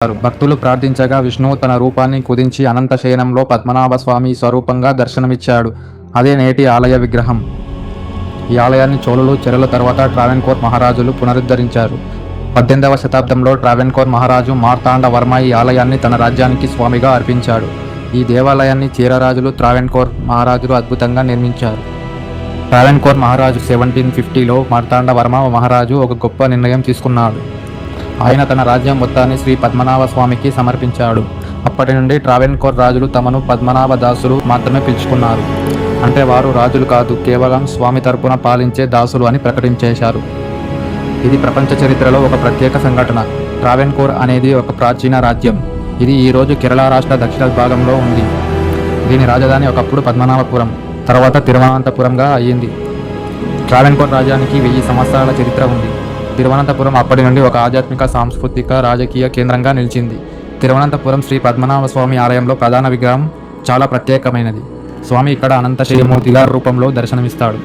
భక్తులు ప్రార్థించగా విష్ణువు తన రూపాన్ని కుదించి అనంత శయనంలో పద్మనాభ స్వామి స్వరూపంగా దర్శనమిచ్చాడు. అదే నేటి ఆలయ విగ్రహం. ఈ ఆలయాన్ని చోళులు చెరల తర్వాత ట్రావెన్కోర్ మహారాజులు పునరుద్ధరించారు. 18వ శతాబ్దంలో ట్రావెన్కోర్ మహారాజు మార్తాండవర్మ ఈ ఆలయాన్ని తన రాజ్యానికి స్వామిగా అర్పించాడు. ఈ దేవాలయాన్ని చీరరాజులు ట్రావెన్కోర్ మహారాజులు అద్భుతంగా నిర్మించారు. ట్రావెన్కోర్ మహారాజు 1750లో మార్తాండవర్మ మహారాజు ఒక గొప్ప నిర్ణయం తీసుకున్నాడు. ఆయన తన రాజ్యం మొత్తాన్ని శ్రీ పద్మనాభ స్వామికి సమర్పించాడు. అప్పటి నుండి ట్రావెన్కోర్ రాజులు తమను పద్మనాభ దాసులు మాత్రమే పిలుచుకున్నారు. అంటే వారు రాజులు కాదు, కేవలం స్వామి తరపున పాలించే దాసులు అని ప్రకటించేశారు. ఇది ప్రపంచ చరిత్రలో ఒక ప్రత్యేక సంఘటన. ట్రావెన్కోర్ అనేది ఒక ప్రాచీన రాజ్యం. ఇది ఈరోజు కేరళ రాష్ట్ర దక్షిణ భాగంలో ఉంది. దీని రాజధాని ఒకప్పుడు పద్మనాభపురం, తర్వాత తిరువనంతపురంగా అయ్యింది. ట్రావెన్కోర్ రాజ్యానికి 1000 సంవత్సరాల చరిత్ర ఉంది. తిరువనంతపురం అప్పటి నుండి ఒక ఆధ్యాత్మిక, సాంస్కృతిక, రాజకీయ కేంద్రంగా నిలిచింది. తిరువనంతపురం శ్రీ పద్మనాభ స్వామి ఆలయంలో ప్రధాన విగ్రహం చాలా ప్రత్యేకమైనది. స్వామి ఇక్కడ అనంత శయమూర్తిగా రూపంలో దర్శనమిస్తాడు.